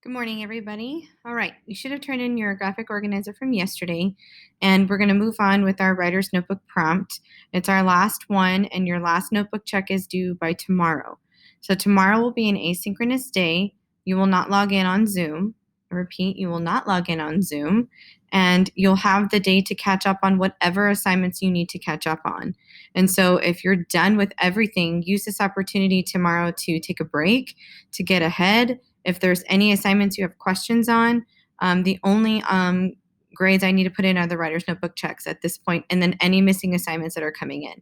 Good morning, everybody. All right, you should have turned in your graphic organizer from yesterday, and we're going to move on with our writer's notebook prompt. It's our last one, and your last notebook check is due by tomorrow. So tomorrow will be an asynchronous day. You will not log in on Zoom. I repeat, you will not log in on Zoom, and you'll have the day to catch up on whatever assignments you need to catch up on. And so if you're done with everything, use this opportunity tomorrow to take a break, to get ahead. If there's any assignments you have questions on, the only grades I need to put in are the writer's notebook checks at this point, and then any missing assignments that are coming in.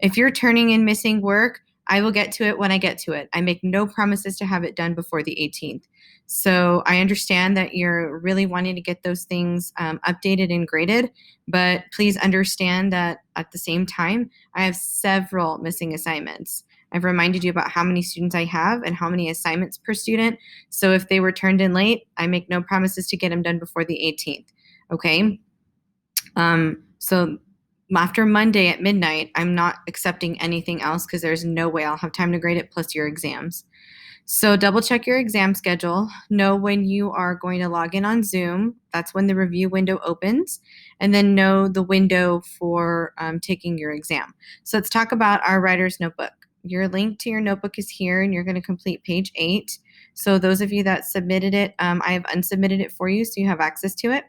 If you're turning in missing work, I will get to it when I get to it. I make no promises to have it done before the 18th. So I understand that you're really wanting to get those things updated and graded, but please understand that at the same time, I have several missing assignments. I've reminded you about how many students I have and how many assignments per student. So if they were turned in late, I make no promises to get them done before the 18th. Okay. So after Monday at midnight, I'm not accepting anything else because there's no way I'll have time to grade it plus your exams. So double check your exam schedule. Know when you are going to log in on Zoom. That's when the review window opens. And then know the window for taking your exam. So let's talk about our writer's notebook. Your link to your notebook is here, and you're going to complete page 8. So those of you that submitted it, I have unsubmitted it for you, so you have access to it.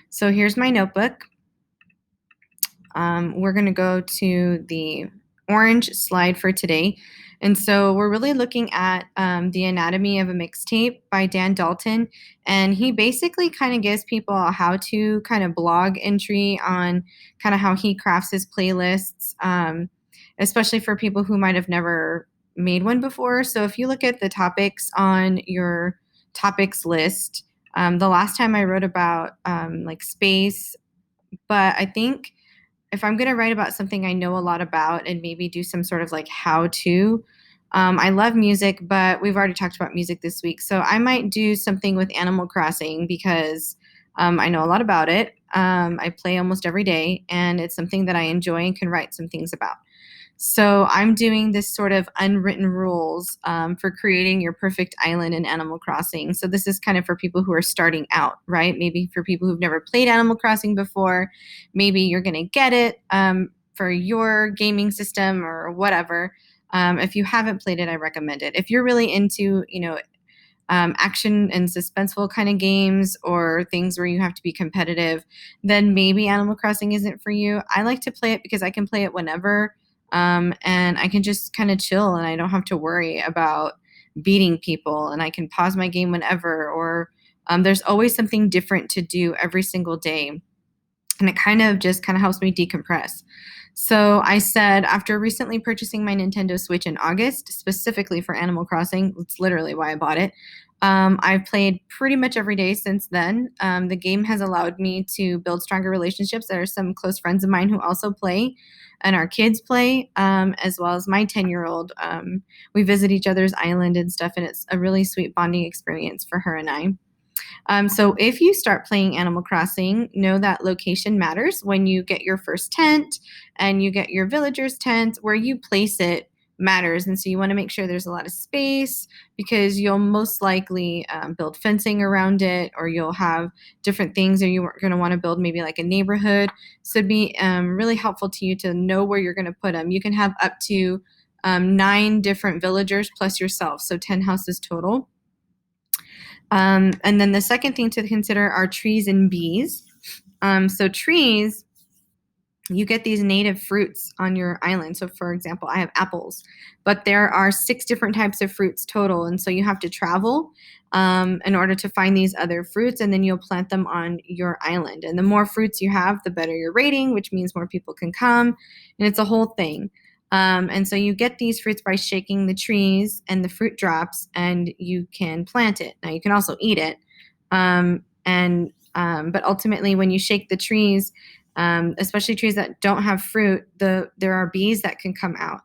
So here's my notebook. We're going to go to the orange slide for today. And so we're really looking at The Anatomy of a Mixtape by Dan Dalton. And he basically kind of gives people a how-to kind of blog entry on kind of how he crafts his playlists, especially for people who might have never made one before. So if you look at the topics on your topics list, the last time I wrote about like space, but I think if I'm going to write about something I know a lot about and maybe do some sort of like how to, I love music, but we've already talked about music this week. So I might do something with Animal Crossing because I know a lot about it. I play almost every day, and it's something that I enjoy and can write some things about. So I'm doing this sort of unwritten rules for creating your perfect island in Animal Crossing. So this is kind of for people who are starting out, right? Maybe for people who've never played Animal Crossing before. Maybe you're going to get it for your gaming system or whatever. If you haven't played it, I recommend it. If you're really into, action and suspenseful kind of games or things where you have to be competitive, then maybe Animal Crossing isn't for you. I like to play it because I can play it whenever. And I can just kind of chill, and I don't have to worry about beating people, and I can pause my game whenever, or there's always something different to do every single day. And it kind of helps me decompress. So I said, after recently purchasing my Nintendo Switch in August, specifically for Animal Crossing, that's literally why I bought it. I've played pretty much every day since then. The game has allowed me to build stronger relationships. There are some close friends of mine who also play, and our kids play, as well as my 10-year-old. We visit each other's island and stuff, and it's a really sweet bonding experience for her and I. So if you start playing Animal Crossing, know that location matters. When you get your first tent and you get your villager's tent, where you place it matters. And so you want to make sure there's a lot of space, because you'll most likely build fencing around it, or you'll have different things, or you're going to want to build maybe like a neighborhood. So it'd be really helpful to you to know where you're going to put them. You can have up to 9 different villagers plus yourself, so 10 houses total. And then the second thing to consider are trees and bees. So trees, you get these native fruits on your island. So for example, I have apples, but there are 6 different types of fruits total. And so you have to travel in order to find these other fruits, and then you'll plant them on your island. And the more fruits you have, the better your rating, which means more people can come. And it's a whole thing. And so you get these fruits by shaking the trees, and the fruit drops, and you can plant it. Now you can also eat it. But ultimately when you shake the trees, especially trees that don't have fruit, there are bees that can come out,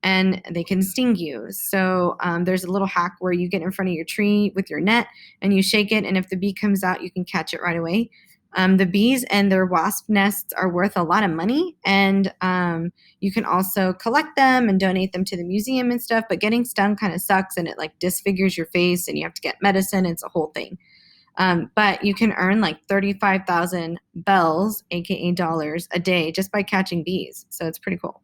and they can sting you. So there's a little hack where you get in front of your tree with your net and you shake it, and if the bee comes out, you can catch it right away. The bees and their wasp nests are worth a lot of money, and you can also collect them and donate them to the museum and stuff. But getting stung kind of sucks, and it like disfigures your face, and you have to get medicine. It's a whole thing. But you can earn like 35,000 bells, aka dollars, a day just by catching bees. So it's pretty cool.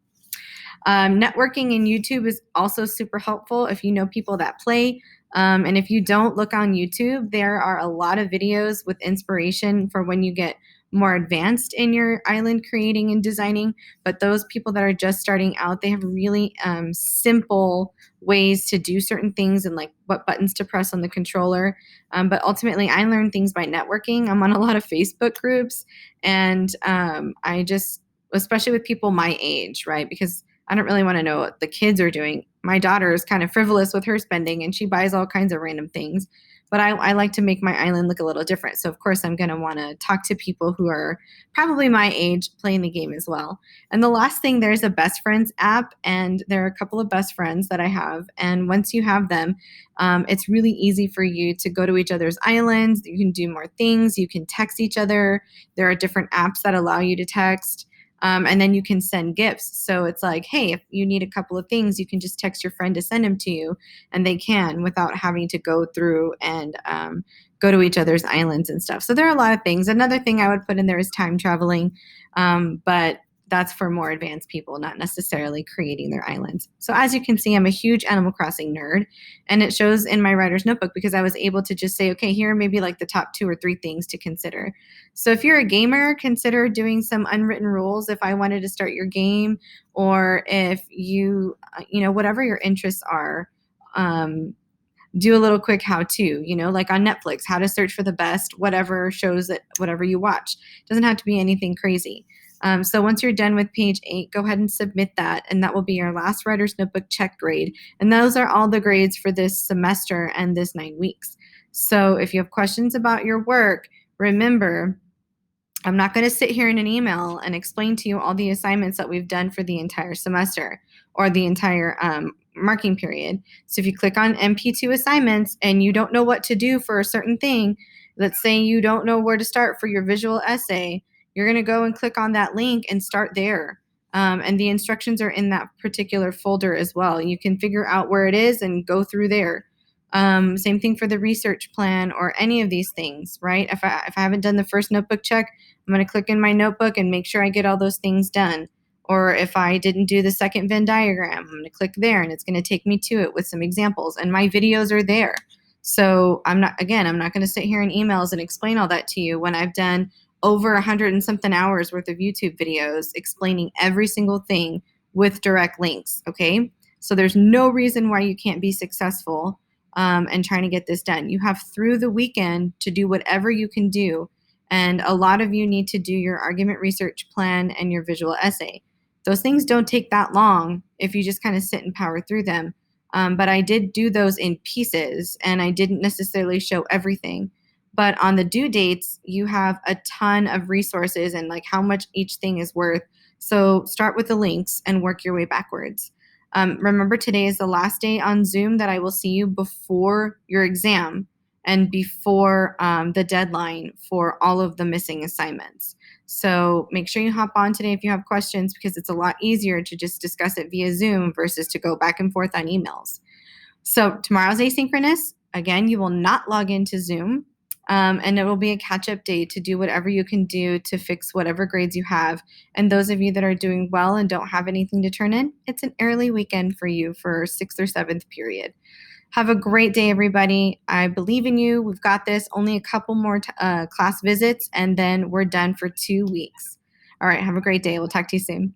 Networking in YouTube is also super helpful if you know people that play. And if you don't look on YouTube, there are a lot of videos with inspiration for when you get more advanced in your island creating and designing. But those people that are just starting out, they have really simple ways to do certain things and like what buttons to press on the controller. But ultimately, I learned things by networking. I'm on a lot of Facebook groups, and I just, especially with people my age, right? Because I don't really want to know what the kids are doing. My daughter is kind of frivolous with her spending and she buys all kinds of random things. But I like to make my island look a little different. So, of course, I'm going to want to talk to people who are probably my age playing the game as well. And the last thing, there's a best friends app, and there are a couple of best friends that I have. And once you have them, it's really easy for you to go to each other's islands. You can do more things. You can text each other. There are different apps that allow you to text. And then you can send gifts. So it's like, hey, if you need a couple of things, you can just text your friend to send them to you, and they can without having to go through and go to each other's islands and stuff. So there are a lot of things. Another thing I would put in there is time traveling, but that's for more advanced people, not necessarily creating their islands. So as you can see, I'm a huge Animal Crossing nerd, and it shows in my writer's notebook because I was able to just say, okay, here are maybe like the top 2 or 3 things to consider. So if you're a gamer, consider doing some unwritten rules if I wanted to start your game, or if you, whatever your interests are, um, do a little quick how to, like on Netflix, how to search for the best, whatever shows that, whatever you watch. Doesn't have to be anything crazy. So once you're done with page 8, go ahead and submit that, and that will be your last writer's notebook check grade. And those are all the grades for this semester and this 9 weeks. So if you have questions about your work, remember, I'm not going to sit here in an email and explain to you all the assignments that we've done for the entire semester or the entire marking period. So if you click on MP2 assignments and you don't know what to do for a certain thing, let's say you don't know where to start for your visual essay, you're going to go and click on that link and start there. And the instructions are in that particular folder as well. You can figure out where it is and go through there. Same thing for the research plan or any of these things, right? If I haven't done the first notebook check, I'm going to click in my notebook and make sure I get all those things done. Or if I didn't do the second Venn diagram, I'm going to click there and it's going to take me to it with some examples. And my videos are there. So I'm not going to sit here in emails and explain all that to you when I've done over 100 and something hours worth of YouTube videos explaining every single thing with direct links. Okay. So there's no reason why you can't be successful and trying to get this done. You have through the weekend to do whatever you can do. And a lot of you need to do your argument research plan and your visual essay. Those things don't take that long if you just kind of sit and power through them. But I did do those in pieces, and I didn't necessarily show everything. But on the due dates, you have a ton of resources and like how much each thing is worth. So start with the links and work your way backwards. Remember, today is the last day on Zoom that I will see you before your exam and before the deadline for all of the missing assignments. So make sure you hop on today if you have questions, because it's a lot easier to just discuss it via Zoom versus to go back and forth on emails. So tomorrow's asynchronous. Again, you will not log into Zoom. And it will be a catch-up day to do whatever you can do to fix whatever grades you have. And those of you that are doing well and don't have anything to turn in, it's an early weekend for you for 6th or 7th period. Have a great day, everybody. I believe in you. We've got this. Only a couple more class visits, and then we're done for 2 weeks. All right, have a great day. We'll talk to you soon.